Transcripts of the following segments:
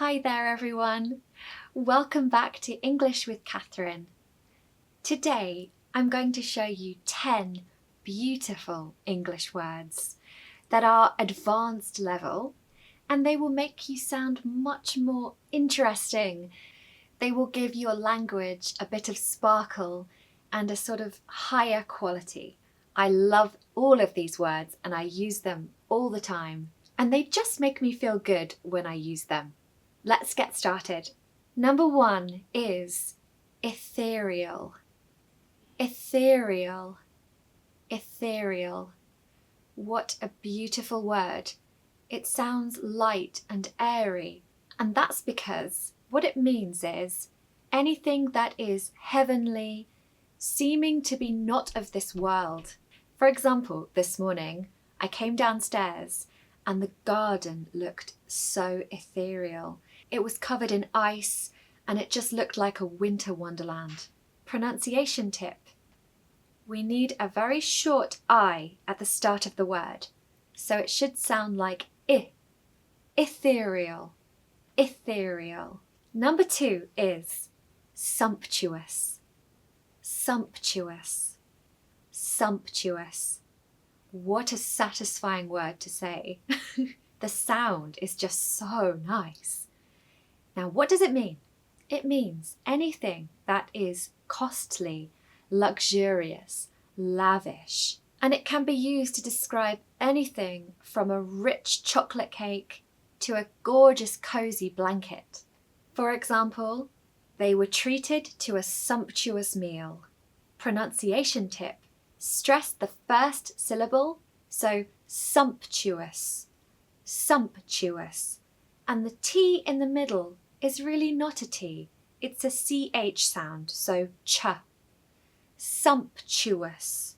Hi there everyone! Welcome back to English with Catherine. Today I'm going to show you 10 beautiful English words that are advanced level and they will make you sound much more interesting. They will give your language a bit of sparkle and a sort of higher quality. I love all of these words and I use them all the time and they just make me feel good when I use them. Let's get started. Number 1 is ethereal. Ethereal. Ethereal. What a beautiful word. It sounds light and airy, and that's because what it means is anything that is heavenly, seeming to be not of this world. For example, this morning I came downstairs and the garden looked so ethereal. It was covered in ice and it just looked like a winter wonderland. Pronunciation tip. We need a very short I at the start of the word, so it should sound like I. Ethereal. Ethereal. Number 2 is sumptuous. Sumptuous. Sumptuous. What a satisfying word to say. The sound is just so nice. Now, what does it mean? It means anything that is costly, luxurious, lavish, and it can be used to describe anything from a rich chocolate cake to a gorgeous cozy blanket. For example, they were treated to a sumptuous meal. Pronunciation tip. Stress the first syllable, so sumptuous, sumptuous, and the T in the middle is really not a T, it's a CH sound, so ch. Sumptuous.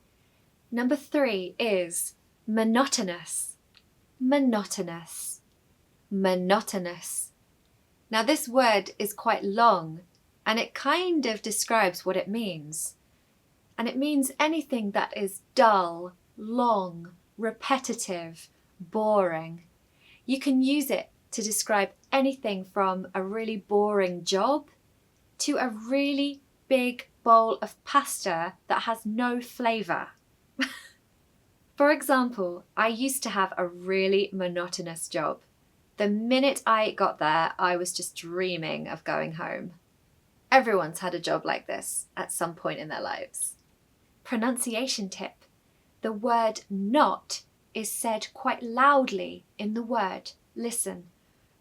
Number 3 is monotonous. Monotonous. Monotonous. Now this word is quite long and it kind of describes what it means. And it means anything that is dull, long, repetitive, boring. You can use it to describe anything from a really boring job to a really big bowl of pasta that has no flavour. For example, I used to have a really monotonous job. The minute I got there, I was just dreaming of going home. Everyone's had a job like this at some point in their lives. Pronunciation tip. The word not is said quite loudly in the word. Listen.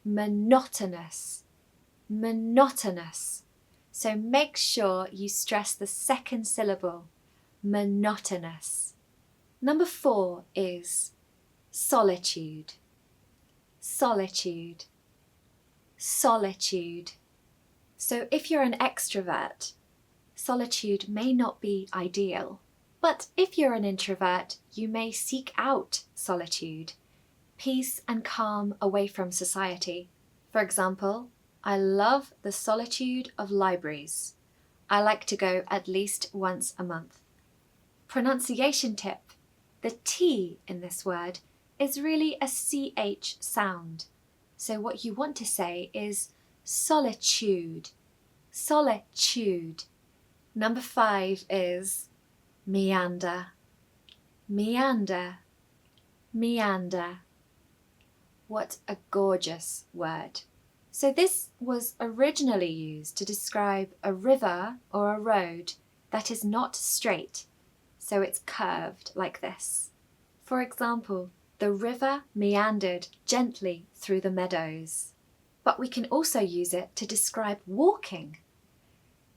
Monotonous. Monotonous. So make sure you stress the second syllable. Monotonous. Number 4 is solitude. Solitude. Solitude. So if you're an extrovert, solitude may not be ideal. But if you're an introvert, you may seek out solitude. Peace and calm away from society. For example, I love the solitude of libraries. I like to go at least once a month. Pronunciation tip. The T in this word is really a CH sound. So what you want to say is solitude. Solitude. Number 5 is meander. Meander. Meander. What a gorgeous word. So this was originally used to describe a river or a road that is not straight, so it's curved like this. For example, the river meandered gently through the meadows. But we can also use it to describe walking,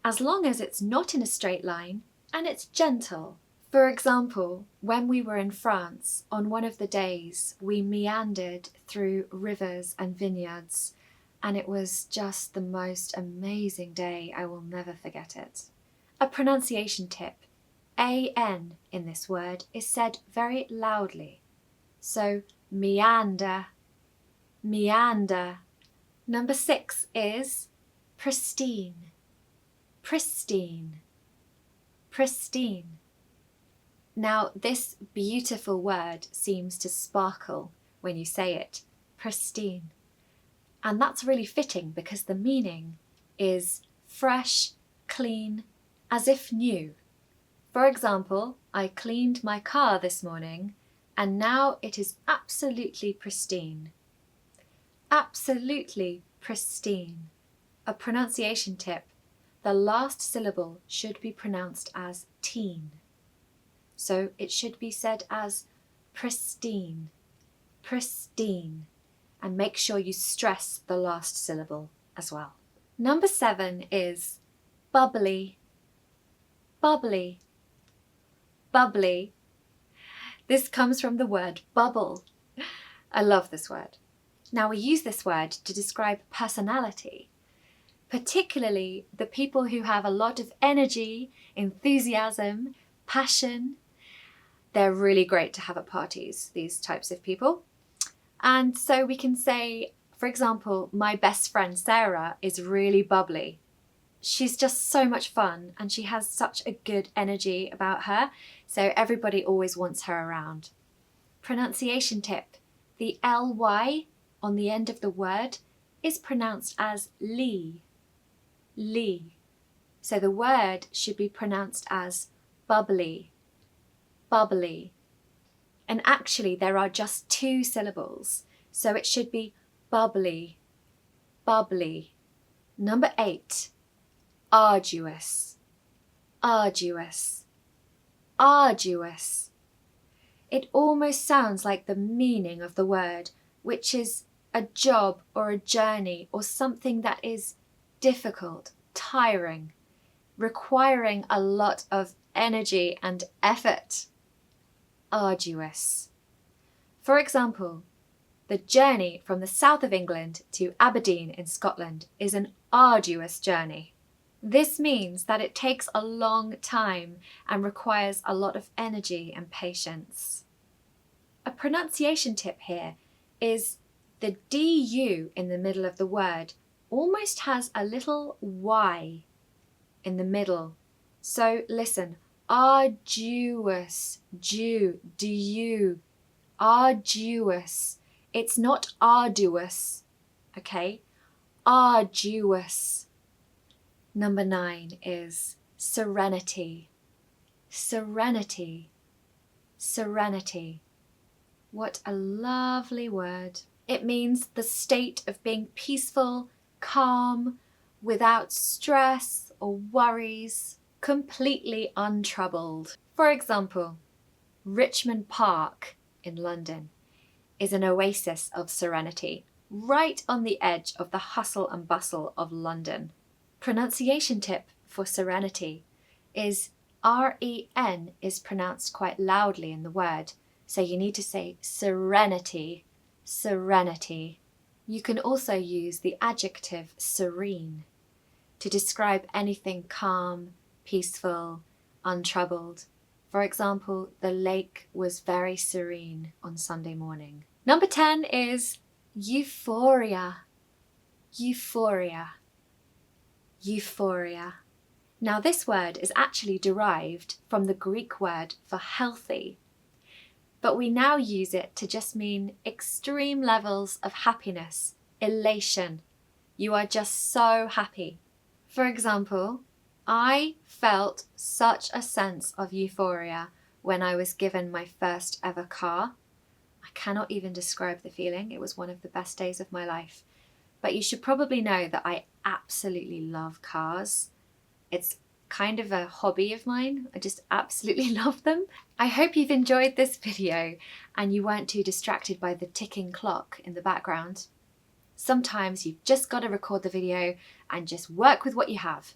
as long as it's not in a straight line and it's gentle. For example, when we were in France, on one of the days, we meandered through rivers and vineyards, and it was just the most amazing day. I will never forget it. A pronunciation tip. AN in this word is said very loudly. So, meander, meander. Number 6 is pristine. Pristine. Pristine. Now, this beautiful word seems to sparkle when you say it. Pristine. And that's really fitting because the meaning is fresh, clean, as if new. For example, I cleaned my car this morning and now it is absolutely pristine. Absolutely pristine. A pronunciation tip. The last syllable should be pronounced as teen. So it should be said as pristine, pristine. And make sure you stress the last syllable as well. Number 7 is bubbly, bubbly, bubbly. This comes from the word bubble. I love this word. Now we use this word to describe personality, particularly the people who have a lot of energy, enthusiasm, passion. They're really great to have at parties, these types of people. And so we can say, for example, my best friend Sarah is really bubbly. She's just so much fun and she has such a good energy about her, so everybody always wants her around. Pronunciation tip. The ly on the end of the word is pronounced as lee, lee. So the word should be pronounced as bubbly, bubbly. And actually there are just 2 syllables, so it should be bubbly, bubbly. Number 8, arduous, arduous, arduous. It almost sounds like the meaning of the word, which is a job or a journey or something that is difficult, tiring, requiring a lot of energy and effort. Arduous. For example, the journey from the south of England to Aberdeen in Scotland is an arduous journey. This means that it takes a long time and requires a lot of energy and patience. A pronunciation tip here is the du in the middle of the word almost has a little y in the middle. So listen, arduous, du, arduous. It's not arduous, okay? Arduous. Number 9 is serenity, serenity, serenity. What a lovely word. It means the state of being peaceful, calm, without stress or worries, completely untroubled. For example, Richmond Park in London is an oasis of serenity, right on the edge of the hustle and bustle of London. Pronunciation tip for serenity is R-E-N is pronounced quite loudly in the word, so you need to say serenity, serenity. You can also use the adjective serene to describe anything calm, peaceful, untroubled. For example, the lake was very serene on Sunday morning. Number 10 is euphoria, euphoria, euphoria. Now this word is actually derived from the Greek word for healthy, but we now use it to just mean extreme levels of happiness, elation. You are just so happy. For example, I felt such a sense of euphoria when I was given my first ever car. I cannot even describe the feeling. It was one of the best days of my life. But you should probably know that I absolutely love cars. It's kind of a hobby of mine. I just absolutely love them. I hope you've enjoyed this video and you weren't too distracted by the ticking clock in the background. Sometimes you've just got to record the video and just work with what you have.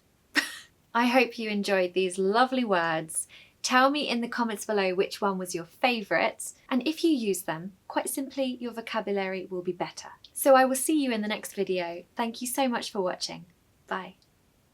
I hope you enjoyed these lovely words. Tell me in the comments below which one was your favourite, and if you use them, quite simply your vocabulary will be better. So I will see you in the next video. Thank you so much for watching. Bye.